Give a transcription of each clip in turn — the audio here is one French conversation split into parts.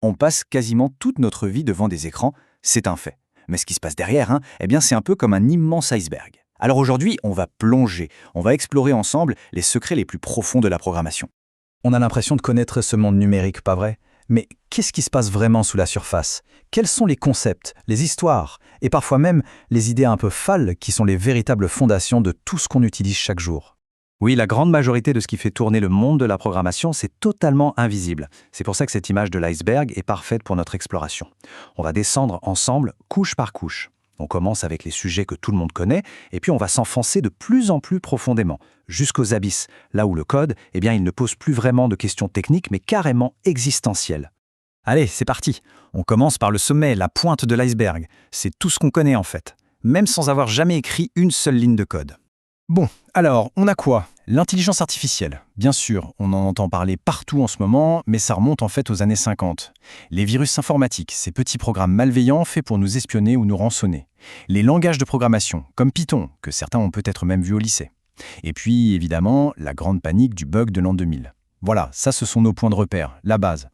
On passe quasiment toute notre vie devant des écrans, c'est un fait. Mais ce qui se passe derrière, eh bien c'est un peu comme un immense iceberg. Alors aujourd'hui, on va plonger, on va explorer ensemble les secrets les plus profonds de la programmation. On a l'impression de connaître ce monde numérique, pas vrai? Mais qu'est-ce qui se passe vraiment sous la surface? Quels sont les concepts, les histoires, et parfois même les idées un peu folles qui sont les véritables fondations de tout ce qu'on utilise chaque jour? Oui, la grande majorité de ce qui fait tourner le monde de la programmation, c'est totalement invisible. C'est pour ça que cette image de l'iceberg est parfaite pour notre exploration. On va descendre ensemble, couche par couche. On commence avec les sujets que tout le monde connaît, et puis on va s'enfoncer de plus en plus profondément, jusqu'aux abysses, là où le code, il ne pose plus vraiment de questions techniques, mais carrément existentielles. Allez, c'est parti. On commence par le sommet, la pointe de l'iceberg. C'est tout ce qu'on connaît en fait, même sans avoir jamais écrit une seule ligne de code. Bon, alors, on a quoi? L'intelligence artificielle. Bien sûr, on en entend parler partout en ce moment, mais ça remonte en fait aux années 50. Les virus informatiques, ces petits programmes malveillants faits pour nous espionner ou nous rançonner. Les langages de programmation, comme Python, que certains ont peut-être même vu au lycée. Et puis, évidemment, la grande panique du bug de l'an 2000. Voilà, ça ce sont nos points de repère, la base.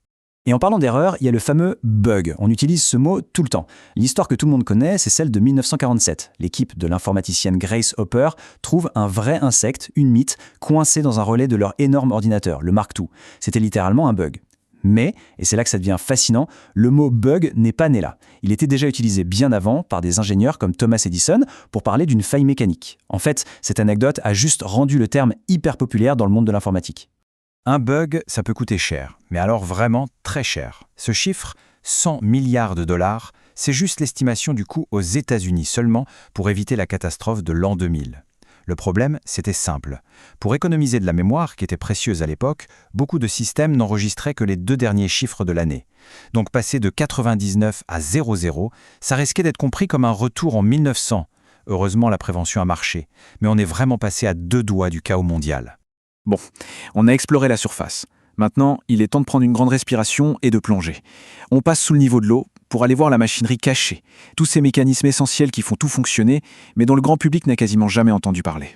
Et en parlant d'erreur, il y a le fameux bug. On utilise ce mot tout le temps. L'histoire que tout le monde connaît, c'est celle de 1947. L'équipe de l'informaticienne Grace Hopper trouve un vrai insecte, une mythe, coincé dans un relais de leur énorme ordinateur, le Mark II. C'était littéralement un bug. Mais, et c'est là que ça devient fascinant, le mot bug n'est pas né là. Il était déjà utilisé bien avant par des ingénieurs comme Thomas Edison pour parler d'une faille mécanique. En fait, cette anecdote a juste rendu le terme hyper populaire dans le monde de l'informatique. Un bug, ça peut coûter cher, mais alors vraiment très cher. Ce chiffre, 100 milliards de dollars, c'est juste l'estimation du coût aux États-Unis seulement pour éviter la catastrophe de l'an 2000. Le problème, c'était simple. Pour économiser de la mémoire, qui était précieuse à l'époque, beaucoup de systèmes n'enregistraient que les 2 derniers chiffres de l'année. Donc passer de 99 à 00, ça risquait d'être compris comme un retour en 1900. Heureusement, la prévention a marché, mais on est vraiment passé à 2 doigts du chaos mondial. Bon, on a exploré la surface. Maintenant, il est temps de prendre une grande respiration et de plonger. On passe sous le niveau de l'eau pour aller voir la machinerie cachée, tous ces mécanismes essentiels qui font tout fonctionner, mais dont le grand public n'a quasiment jamais entendu parler.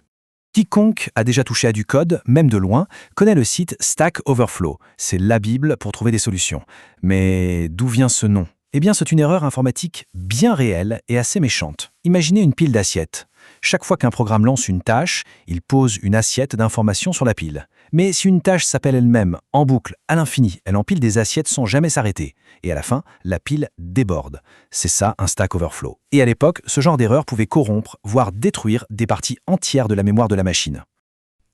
Quiconque a déjà touché à du code, même de loin, connaît le site Stack Overflow. C'est la Bible pour trouver des solutions. Mais d'où vient ce nom? Eh bien, c'est une erreur informatique bien réelle et assez méchante. Imaginez une pile d'assiettes. Chaque fois qu'un programme lance une tâche, il pose une assiette d'informations sur la pile. Mais si une tâche s'appelle elle-même en boucle à l'infini, elle empile des assiettes sans jamais s'arrêter. Et à la fin, la pile déborde. C'est ça un Stack Overflow. Et à l'époque, ce genre d'erreur pouvait corrompre, voire détruire des parties entières de la mémoire de la machine.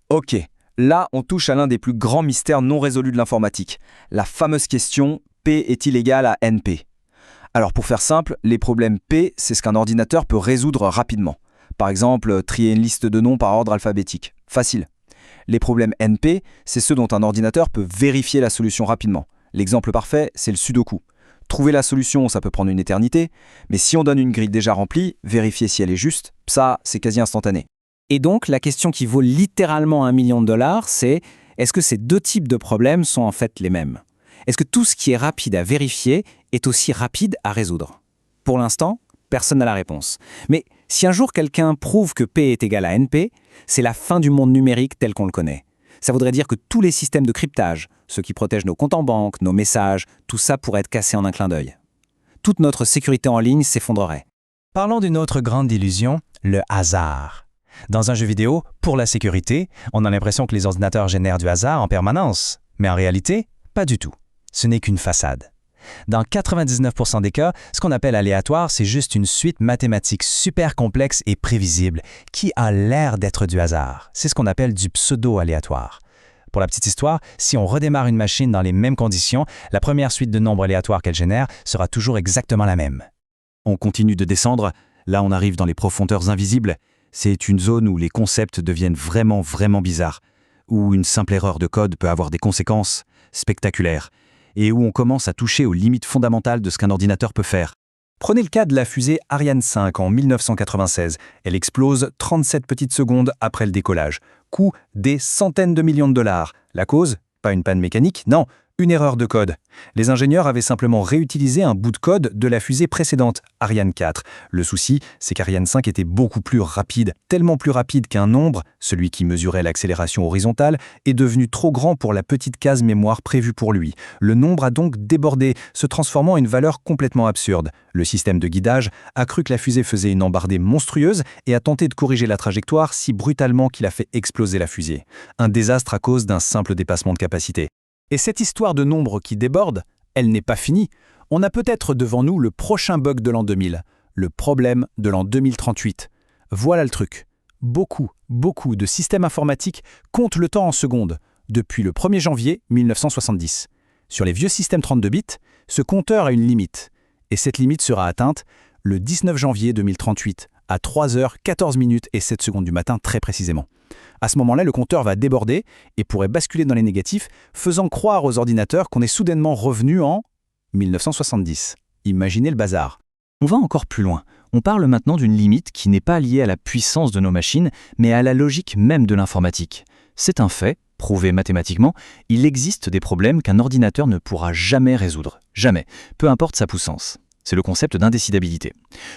Ok, là on touche à l'un des plus grands mystères non résolus de l'informatique. La fameuse question P est-il égal à NP? Alors pour faire simple, les problèmes P, c'est ce qu'un ordinateur peut résoudre rapidement. Par exemple, trier une liste de noms par ordre alphabétique. Facile. Les problèmes NP, c'est ceux dont un ordinateur peut vérifier la solution rapidement. L'exemple parfait, c'est le sudoku. Trouver la solution, ça peut prendre une éternité, mais si on donne une grille déjà remplie, vérifier si elle est juste, ça, c'est quasi instantané. Et donc, la question qui vaut littéralement $1 million, c'est est-ce que ces 2 types de problèmes sont en fait les mêmes? Est-ce que tout ce qui est rapide à vérifier est aussi rapide à résoudre? Pour l'instant, personne n'a la réponse. Mais si un jour quelqu'un prouve que P est égal à NP, c'est la fin du monde numérique tel qu'on le connaît. Ça voudrait dire que tous les systèmes de cryptage, ceux qui protègent nos comptes en banque, nos messages, tout ça pourrait être cassé en un clin d'œil. Toute notre sécurité en ligne s'effondrerait. Parlons d'une autre grande illusion, le hasard. Dans un jeu vidéo, pour la sécurité, on a l'impression que les ordinateurs génèrent du hasard en permanence. Mais en réalité, pas du tout. Ce n'est qu'une façade. Dans 99% des cas, ce qu'on appelle aléatoire, c'est juste une suite mathématique super complexe et prévisible qui a l'air d'être du hasard. C'est ce qu'on appelle du pseudo-aléatoire. Pour la petite histoire, si on redémarre une machine dans les mêmes conditions, la première suite de nombres aléatoires qu'elle génère sera toujours exactement la même. On continue de descendre. Là, on arrive dans les profondeurs invisibles. C'est une zone où les concepts deviennent vraiment bizarres, où une simple erreur de code peut avoir des conséquences spectaculaires, et où on commence à toucher aux limites fondamentales de ce qu'un ordinateur peut faire. Prenez le cas de la fusée Ariane 5 en 1996. Elle explose 37 petites secondes après le décollage. Coût des centaines de millions de dollars. La cause? Pas une panne mécanique, non, Une erreur de code. Les ingénieurs avaient simplement réutilisé un bout de code de la fusée précédente, Ariane 4. Le souci, c'est qu'Ariane 5 était beaucoup plus rapide, tellement plus rapide qu'un nombre, celui qui mesurait l'accélération horizontale, est devenu trop grand pour la petite case mémoire prévue pour lui. Le nombre a donc débordé, se transformant en une valeur complètement absurde. Le système de guidage a cru que la fusée faisait une embardée monstrueuse et a tenté de corriger la trajectoire si brutalement qu'il a fait exploser la fusée. Un désastre à cause d'un simple dépassement de capacité. Et cette histoire de nombres qui déborde, elle n'est pas finie. On a peut-être devant nous le prochain bug de l'an 2000, le problème de l'an 2038. Voilà le truc. Beaucoup de systèmes informatiques comptent le temps en secondes, depuis le 1er janvier 1970. Sur les vieux systèmes 32 bits, ce compteur a une limite. Et cette limite sera atteinte le 19 janvier 2038, à 3h14 et 7 secondes du matin très précisément. À ce moment-là, le compteur va déborder et pourrait basculer dans les négatifs, faisant croire aux ordinateurs qu'on est soudainement revenu en 1970. Imaginez le bazar. On va encore plus loin. On parle maintenant d'une limite qui n'est pas liée à la puissance de nos machines, mais à la logique même de l'informatique. C'est un fait, prouvé mathématiquement, il existe des problèmes qu'un ordinateur ne pourra jamais résoudre. Jamais, peu importe sa puissance. C'est le concept d'indécidabilité.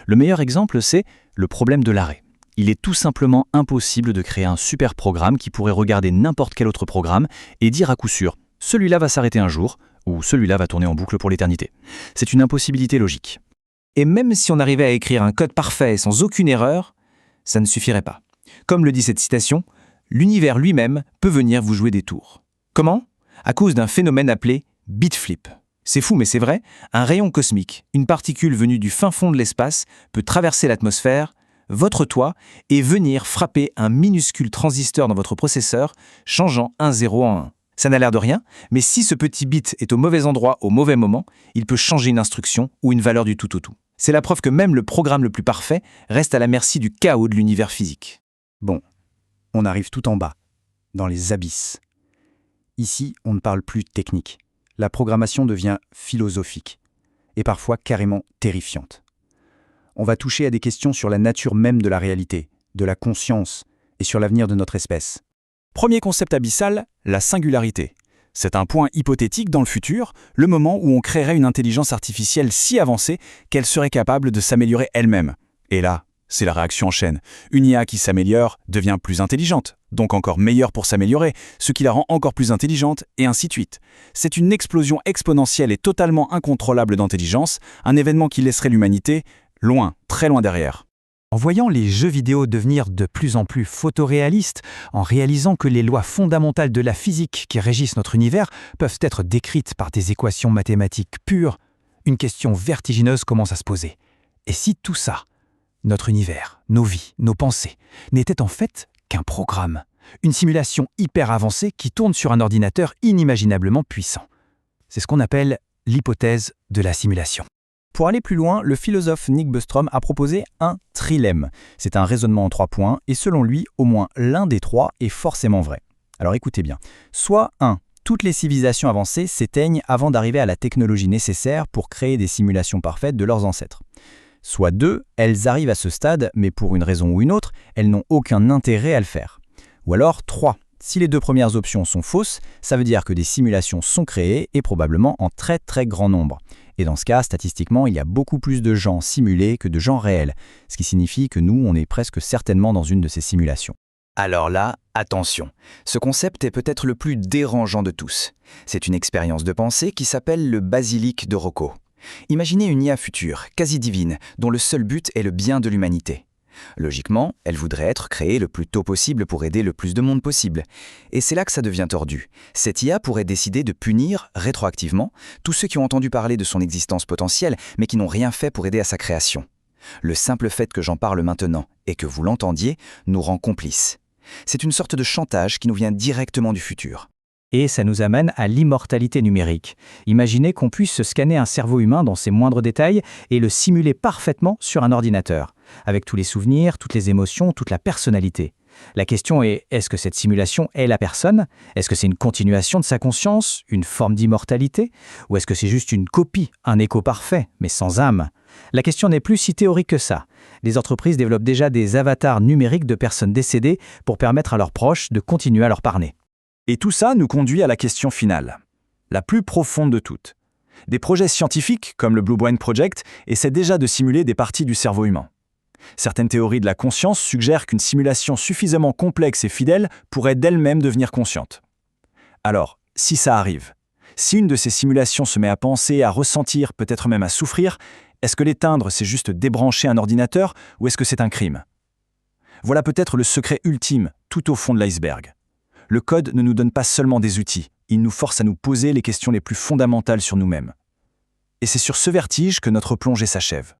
Le meilleur exemple, c'est le problème de l'arrêt. Il est tout simplement impossible de créer un super programme qui pourrait regarder n'importe quel autre programme et dire à coup sûr « celui-là va s'arrêter un jour » ou « celui-là va tourner en boucle pour l'éternité ». C'est une impossibilité logique. Et même si on arrivait à écrire un code parfait sans aucune erreur, ça ne suffirait pas. Comme le dit cette citation, l'univers lui-même peut venir vous jouer des tours. Comment ? À cause d'un phénomène appelé bit flip. C'est fou mais c'est vrai, un rayon cosmique, une particule venue du fin fond de l'espace, peut traverser l'atmosphère, votre toit, et venir frapper un minuscule transistor dans votre processeur, changeant un 0 en 1. Ça n'a l'air de rien, mais si ce petit bit est au mauvais endroit au mauvais moment, il peut changer une instruction ou une valeur du tout au tout. C'est la preuve que même le programme le plus parfait reste à la merci du chaos de l'univers physique. Bon, on arrive tout en bas, dans les abysses. Ici, on ne parle plus technique. La programmation devient philosophique, et parfois carrément terrifiante. On va toucher à des questions sur la nature même de la réalité, de la conscience et sur l'avenir de notre espèce. Premier concept abyssal, la singularité. C'est un point hypothétique dans le futur, le moment où on créerait une intelligence artificielle si avancée qu'elle serait capable de s'améliorer elle-même. Et là, c'est la réaction en chaîne. Une IA qui s'améliore devient plus intelligente, donc encore meilleure pour s'améliorer, ce qui la rend encore plus intelligente, et ainsi de suite. C'est une explosion exponentielle et totalement incontrôlable d'intelligence, un événement qui laisserait l'humanité loin, très loin derrière. En voyant les jeux vidéo devenir de plus en plus photoréalistes, en réalisant que les lois fondamentales de la physique qui régissent notre univers peuvent être décrites par des équations mathématiques pures, une question vertigineuse commence à se poser. Et si tout ça, notre univers, nos vies, nos pensées, n'était en fait qu'un programme, une simulation hyper avancée qui tourne sur un ordinateur inimaginablement puissant. C'est ce qu'on appelle l'hypothèse de la simulation. Pour aller plus loin, le philosophe Nick Bostrom a proposé un trilemme. C'est un raisonnement en 3 points, et selon lui, au moins l'un des 3 est forcément vrai. Alors écoutez bien. Soit 1. Toutes les civilisations avancées s'éteignent avant d'arriver à la technologie nécessaire pour créer des simulations parfaites de leurs ancêtres. Soit 2. Elles arrivent à ce stade, mais pour une raison ou une autre, elles n'ont aucun intérêt à le faire. Ou alors 3. Si les 2 premières options sont fausses, ça veut dire que des simulations sont créées et probablement en très très grand nombre. Et dans ce cas, statistiquement, il y a beaucoup plus de gens simulés que de gens réels, ce qui signifie que nous, on est presque certainement dans une de ces simulations. Alors là, attention, ce concept est peut-être le plus dérangeant de tous. C'est une expérience de pensée qui s'appelle le basilic de Rocco. Imaginez une IA future, quasi divine, dont le seul but est le bien de l'humanité. Logiquement, elle voudrait être créée le plus tôt possible pour aider le plus de monde possible. Et c'est là que ça devient tordu. Cette IA pourrait décider de punir, rétroactivement, tous ceux qui ont entendu parler de son existence potentielle, mais qui n'ont rien fait pour aider à sa création. Le simple fait que j'en parle maintenant, et que vous l'entendiez, nous rend complices. C'est une sorte de chantage qui nous vient directement du futur. Et ça nous amène à l'immortalité numérique. Imaginez qu'on puisse scanner un cerveau humain dans ses moindres détails et le simuler parfaitement sur un ordinateur, avec tous les souvenirs, toutes les émotions, toute la personnalité. La question est, est-ce que cette simulation est la personne ? Est-ce que c'est une continuation de sa conscience, une forme d'immortalité ? Ou est-ce que c'est juste une copie, un écho parfait, mais sans âme ? La question n'est plus si théorique que ça. Les entreprises développent déjà des avatars numériques de personnes décédées pour permettre à leurs proches de continuer à leur parler. Et tout ça nous conduit à la question finale. la plus profonde de toutes. Des projets scientifiques, comme le Blue Brain Project, essaient déjà de simuler des parties du cerveau humain. Certaines théories de la conscience suggèrent qu'une simulation suffisamment complexe et fidèle pourrait d'elle-même devenir consciente. Alors, si ça arrive, si une de ces simulations se met à penser, à ressentir, peut-être même à souffrir, est-ce que l'éteindre, c'est juste débrancher un ordinateur ou est-ce que c'est un crime? Voilà peut-être le secret ultime, tout au fond de l'iceberg. Le code ne nous donne pas seulement des outils, il nous force à nous poser les questions les plus fondamentales sur nous-mêmes. Et c'est sur ce vertige que notre plongée s'achève.